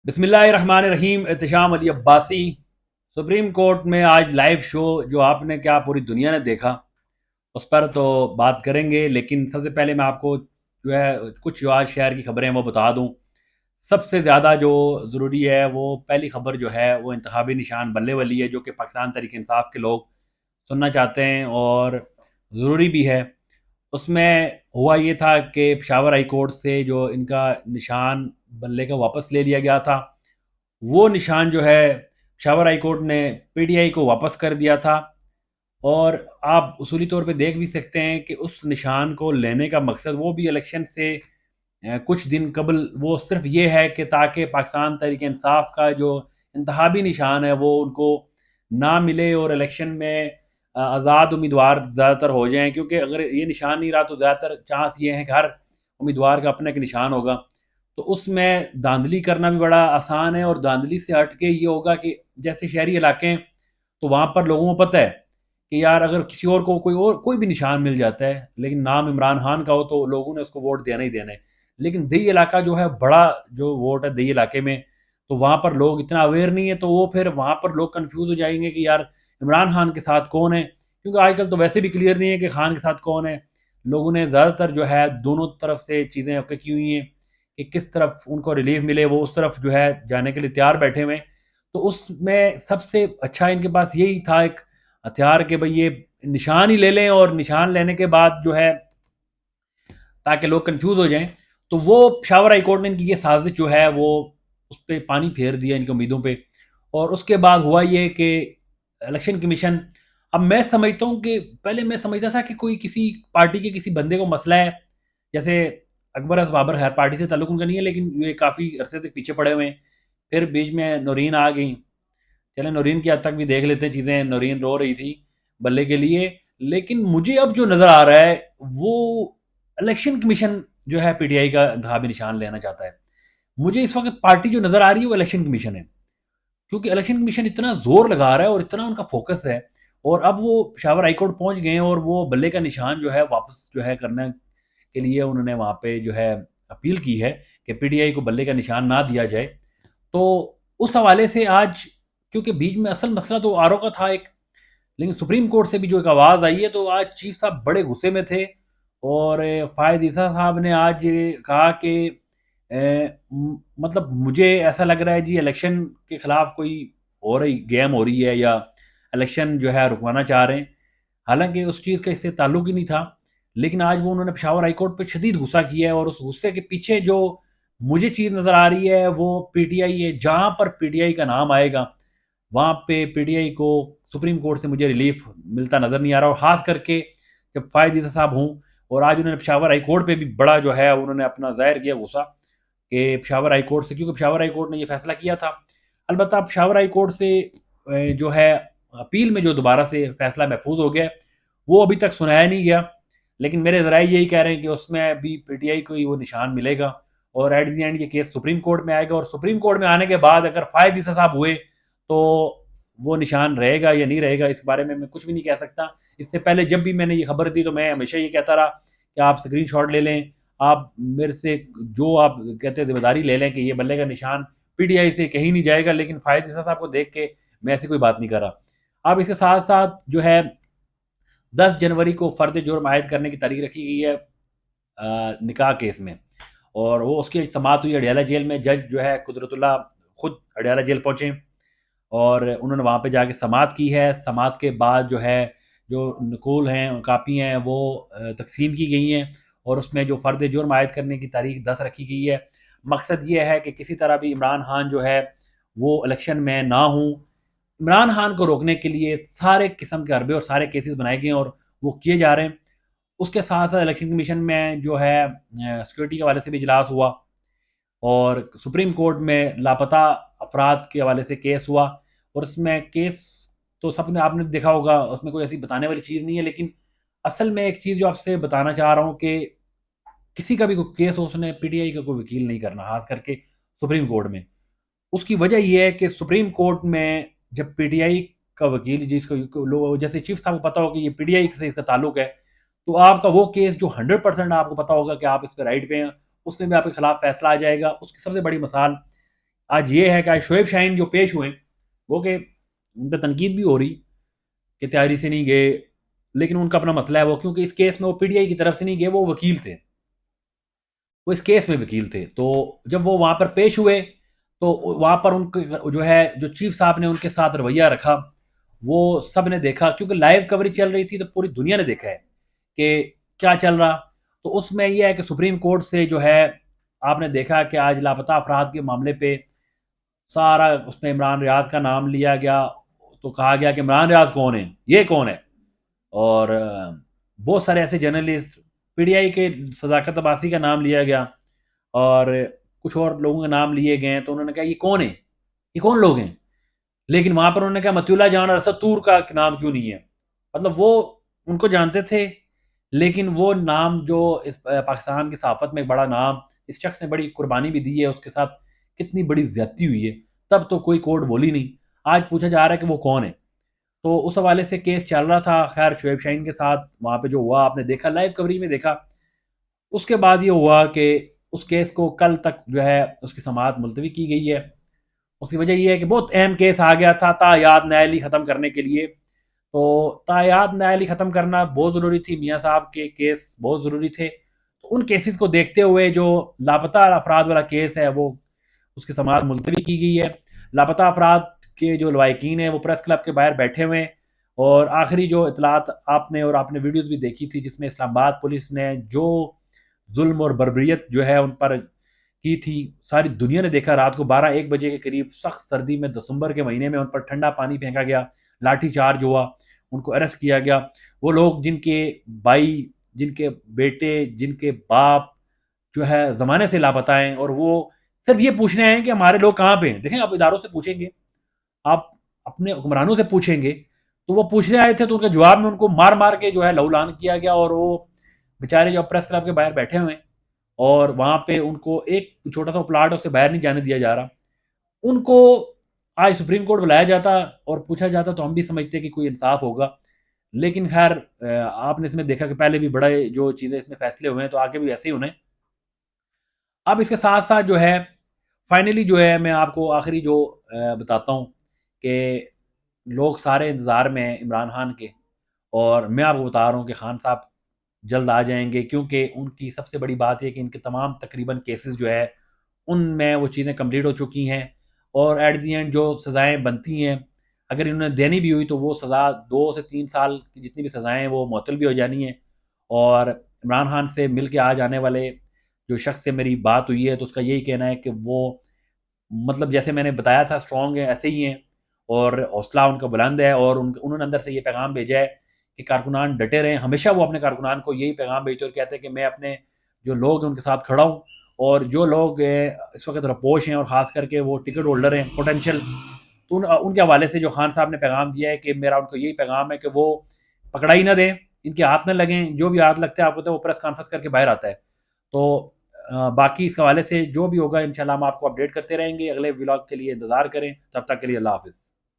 बिस्मिल्लाहिर्रहमानिर्रहीम। Ehtesham Ali Abbasi. Supreme court में आज लाइव शो जो आपने क्या पूरी दुनिया ने देखा, उस पर तो बात करेंगे, लेकिन सबसे पहले मैं आपको जो है कुछ जो आज शहर की खबरें हैं वो बता दूं। सबसे ज़्यादा जो ज़रूरी है वो पहली खबर जो है वो इंतखाबी निशान बल्ले वाली है, जो कि पाकिस्तान तहरीक इंसाफ के लोग सुनना चाहते हैं और ज़रूरी भी है। उसमें हुआ ये था कि पेशावर हाई कोर्ट से जो इनका निशान बल्ले का वापस ले लिया गया था, वो निशान जो है पेशावर हाई कोर्ट ने पीटीआई को वापस कर दिया था। और आप उसूली तौर पे देख भी सकते हैं कि उस निशान को लेने का मकसद वो भी इलेक्शन से कुछ दिन कबल वो सिर्फ ये है कि ताकि पाकिस्तान तहरीक इंसाफ का जो इंतहाबी निशान है वो उनको ना मिले और इलेक्शन में आज़ाद उम्मीदवार ज़्यादातर हो जाएं, क्योंकि अगर ये निशान नहीं रहा तो ज़्यादातर चांस ये है कि हर उम्मीदवार का अपना एक निशान होगा। तो उसमें धांधली करना भी बड़ा आसान है, और धांधली से हट के ये होगा कि जैसे शहरी इलाके हैं तो वहाँ पर लोगों को पता है कि यार अगर किसी और कोई भी निशान मिल जाता है लेकिन नाम इमरान खान का हो तो लोगों ने उसको वोट देना ही देना है। लेकिन दही इलाका जो है बड़ा जो वोट है दही इलाके में, तो वहाँ पर लोग इतना अवेयर नहीं है, तो वो फिर वहाँ पर लोग कंफ्यूज हो जाएंगे कि यार इमरान खान के साथ कौन है, क्योंकि आजकल तो वैसे भी क्लियर नहीं है कि खान के साथ कौन है। लोगों ने ज़्यादातर जो है दोनों तरफ से चीज़ें की हुई हैं कि किस तरफ उनको रिलीफ मिले, वो उस तरफ जो है जाने के लिए तैयार बैठे हुए हैं। तो उसमें सबसे अच्छा इनके पास यही था एक हथियार कि भाई ये निशान ही ले लें, और निशान लेने के बाद जो है ताकि लोग कंफ्यूज हो जाएं। तो वो पेशावर हाई कोर्ट ने इनकी ये साजिश जो है वो उस पर पानी फेर दिया इनकी उम्मीदों पे। और उसके बाद हुआ ये कि इलेक्शन कमीशन, अब मैं समझता हूँ कि पहले मैं समझता था कि कोई किसी पार्टी के किसी बंदे को मसला है, जैसे अकबर अस बाबर खैर पार्टी से ताल्लुक उनका नहीं है लेकिन ये काफ़ी अरसे से पीछे पड़े हुए हैं। फिर बीच में नौरीन आ गई। चले नौरीन की हद तक भी देख लेते हैं चीज़ें, नौरीन रो रही थी बल्ले के लिए। लेकिन मुझे अब जो नज़र आ रहा है वो इलेक्शन कमीशन जो है पीटीआई का इंतखाबी निशान लेना चाहता है। मुझे इस वक्त पार्टी जो नज़र आ रही है वो इलेक्शन कमीशन है, क्योंकि इलेक्शन कमीशन इतना जोर लगा रहा है और इतना उनका फोकस है। और अब वो पेशावर हाईकोर्ट पहुंच गए हैं और वो बल्ले का निशान जो है वापस जो है करने के लिए उन्होंने वहां पे जो है अपील की है कि पीटीआई को बल्ले का निशान ना दिया जाए। तो उस हवाले से आज, क्योंकि बीच में असल मसला तो आरओ का था एक, लेकिन सुप्रीम कोर्ट से भी जो एक आवाज़ आई है तो आज चीफ साहब बड़े गुस्से में थे। और फायद ईसा साहब ने आज कहा कि मतलब मुझे ऐसा लग रहा है जी इलेक्शन के खिलाफ कोई हो रही गेम हो रही है, या इलेक्शन जो है रुकवाना चाह रहे हैं। हालांकि उस चीज़ का इससे ताल्लुक ही नहीं था। लेकिन आज वो उन्होंने पेशावर हाईकोर्ट पर शदीद गुस्सा किया है, और उस गुस्से के पीछे जो मुझे चीज़ नज़र आ रही है वो पीटीआई है। जहाँ पर पीटीआई का नाम आएगा वहाँ पे पीटीआई को सुप्रीम कोर्ट से मुझे रिलीफ मिलता नज़र नहीं आ रहा। और ख़ास करके जब फायद ईसा साहब हों, और आज उन्होंने पेशावर हाई कोर्ट पे भी बड़ा जो है उन्होंने अपना ज़ाहिर किया गुस्सा कि पेशावर हाई कोर्ट से, क्योंकि पेशावर हाई कोर्ट ने ये फैसला किया था। अलबत्ता पेशावर हाई कोर्ट से जो है अपील में जो दोबारा से फैसला महफूज हो गया वो अभी तक सुनाया नहीं गया। लेकिन मेरे ज़राए यही कह रहे हैं कि उसमें अभी पीटीआई को ही वो निशान मिलेगा, और एट दी एंड ये केस सुप्रीम कोर्ट में आएगा। और सुप्रीम कोर्ट में आने के बाद अगर फायद ईसा साहब हुए तो वो निशान रहेगा या नहीं रहेगा इस बारे में मैं कुछ भी नहीं कह सकता। इससे पहले जब भी मैंने ये खबर दी तो मैं हमेशा ये कहता रहा कि आप स्क्रीन शॉट ले लें, आप मेरे से जो आप कहते हैं जिम्मेदारी ले लें कि ये बल्ले का निशान पीटीआई से कहीं नहीं जाएगा। लेकिन फायद ईसा साहब को देख के मैं ऐसी कोई बात नहीं कर रहा। अब इसके साथ साथ जो है 10 जनवरी को फर्द जुर्म आयद करने की तारीख रखी गई है निकाह केस में, और वो उसकी समाअत हुई अडयाला जेल में। जज जो है कुदरतुल्लाह खुद अडयाला जेल पहुंचे और उन्होंने वहाँ पे जाके समाअत की है। समाअत के बाद जो है जो नकूल हैं कापी हैं वो तकसीम की गई हैं, और उसमें जो फ़र्द जुर्म आयद करने की तारीख 10 रखी गई है। मकसद ये है कि किसी तरह भी इमरान खान जो है वो इलेक्शन में ना हूँ। इमरान खान को रोकने के लिए सारे किस्म के हरबे और सारे केसेस बनाए गए हैं और वो किए जा रहे हैं। उसके साथ साथ इलेक्शन कमीशन में जो है सिक्योरिटी के हवाले से भी इजलास हुआ, और सुप्रीम कोर्ट में लापता अफराद के हवाले से केस हुआ। और उसमें केस तो सबने आपने देखा होगा, उसमें कोई ऐसी बताने वाली चीज़ नहीं है। लेकिन असल में एक चीज़ जो आपसे बताना चाह रहा हूँ कि किसी का भी कोई केस हो उसने पीटीआई का कोई वकील नहीं करना, खास करके सुप्रीम कोर्ट में। उसकी वजह यह है कि सुप्रीम कोर्ट में जब पीटीआई का वकील जिसको लोग जैसे चीफ साहब को पता हो कि ये पीटीआई से इसका ताल्लुक है, तो आपका वो केस जो 100% आपको पता होगा कि आप इस पर राइट पे हैं, उसमें भी आपके खिलाफ फैसला आ जाएगा। उसकी सबसे बड़ी मिसाल आज ये है कि आज शोएब शाहीन जो पेश हुए, वो कि उन पर तनकीद भी हो रही कि तैयारी से नहीं गए, लेकिन उनका अपना मसला है वो, क्योंकि इस केस में वो पीटीआई की तरफ से नहीं गए, वो वकील थे, वो इस केस में वकील थे। तो जब वो वहाँ पर पेश हुए तो वहाँ पर उनके जो है जो चीफ साहब ने उनके साथ रवैया रखा, वो सब ने देखा, क्योंकि लाइव कवरेज चल रही थी तो पूरी दुनिया ने देखा है कि क्या चल रहा। तो उसमें यह है कि सुप्रीम कोर्ट से जो है आपने देखा कि आज लापता अफराद के मामले पे सारा उसमें इमरान रियाज का नाम लिया गया। तो कहा गया कि इमरान रियाज कौन है, ये कौन है। और बहुत सारे ऐसे जर्नलिस्ट, पीटीआई के सदाकत अब्बासी का नाम लिया गया, और कुछ और लोगों के नाम लिए गए। तो उन्होंने कहा ये कौन है, ये कौन लोग हैं। लेकिन वहां पर उन्होंने कहा मतियुल्लाह जान और असद तूर का नाम क्यों नहीं है। मतलब वो उनको जानते थे, लेकिन वो नाम जो इस पाकिस्तान की सहाफत में एक बड़ा नाम, इस शख्स ने बड़ी कुर्बानी भी दी है, उसके साथ कितनी बड़ी ज्यादती हुई है, तब तो कोई कोर्ट बोली नहीं। आज पूछा जा रहा है कि वो कौन है। तो उस हवाले से केस चल रहा था। खैर शोएब शाहीन के साथ वहाँ पे जो हुआ आपने देखा, लाइव कवरेज में देखा। उसके बाद ये हुआ कि उस केस को कल तक जो है उसकी समाअत मुलतवी की गई है। उसकी वजह यह है कि बहुत अहम केस आ गया था तायाद न्यायालय ख़त्म करने के लिए। तो तायाद न्यायालय ख़त्म करना बहुत ज़रूरी थी, मियाँ साहब के केस बहुत ज़रूरी थे। तो उन केसेस को देखते हुए जो लापता अफराद वाला केस है वो उसकी समाअत मुलतवी की गई है। लापता अफराद के जो लवाकिन हैं वो प्रेस क्लब के बाहर बैठे हुए हैं। और आखिरी जो इतलात आपने वीडियोज़ भी देखी थी जिसमें इस्लामाबाद पुलिस ने जो जुल्म और बर्बरियत जो है उन पर की थी, सारी दुनिया ने देखा। रात को 12-1 बजे के करीब सख्त सर्दी में दिसंबर के महीने में उन पर ठंडा पानी फेंका गया, लाठी चार्ज हुआ, उनको अरेस्ट किया गया। वो लोग जिनके भाई, जिनके बेटे, जिनके बाप जो है ज़माने से लापता हैं, और वो सिर्फ ये पूछने आए हैं कि हमारे लोग कहाँ पे हैं। देखें, आप इदारों से पूछेंगे, आप अपने हुक्मरानों से पूछेंगे, तो वो पूछने आए थे तो उनके जवाब में उनको मार मार के जो है लहूलान किया गया। और वो बेचारे जो प्रेस क्लब के बाहर बैठे हुए हैं, और वहां पे उनको एक छोटा सा प्लाट उससे बाहर नहीं जाने दिया जा रहा, उनको आज सुप्रीम कोर्ट बुलाया जाता और पूछा जाता तो हम भी समझते कि कोई इंसाफ होगा। लेकिन खैर आपने इसमें देखा कि पहले भी बड़ा जो चीज़ें इसमें फैसले हुए हैं, तो आगे भी ऐसे ही होने। अब इसके साथ साथ जो है फाइनली जो है मैं आपको आखिरी जो बताता हूँ कि लोग सारे इंतज़ार में हैं इमरान खान के, और मैं आपको बता रहा हूँ कि खान साहब जल्द आ जाएंगे, क्योंकि उनकी सबसे बड़ी बात है कि इनके तमाम तकरीबन केसेस जो है उनमें वो चीज़ें कंप्लीट हो चुकी हैं। और एट दी एंड जो सज़ाएँ बनती हैं, अगर इन्होंने देनी भी हुई तो वो सज़ा 2 से 3 साल की जितनी भी सज़ाएँ हैं वो मुअत्तल भी हो जानी हैं। और इमरान खान से मिल के आज आने वाले जो शख्स से मेरी बात हुई है तो उसका यही कहना है कि वो मतलब जैसे मैंने बताया था स्ट्रॉन्ग है, ऐसे ही हैं, और हौसला उनका बुलंद है। और उन्होंने अंदर से ये पैगाम भेजा है कि कारकुनान डटे रहें। हमेशा वो अपने कारकुनान को यही पैगाम भेजते और कहते हैं कि मैं अपने जो लोग हैं उनके साथ खड़ा हूँ। और जो लोग इस वक्त रपोश हैं और ख़ास करके वो टिकट होल्डर हैं पोटेंशियल, तो उनके हवाले से जो खान साहब ने पैगाम दिया है कि मेरा उनको यही पैगाम है कि वो पकड़ाई ना दें, इनके हाथ न लगें। जो भी हाथ लगता है आपको तो वो प्रेस कॉन्फ्रेंस करके बाहर आता है। तो बाकी इस हवाले से जो भी होगा इंशाल्लाह हम आपको अपडेट करते रहेंगे। अगले व्लॉग के लिए इंतज़ार करें, तब तक के लिए अल्लाह हाफ़िज़।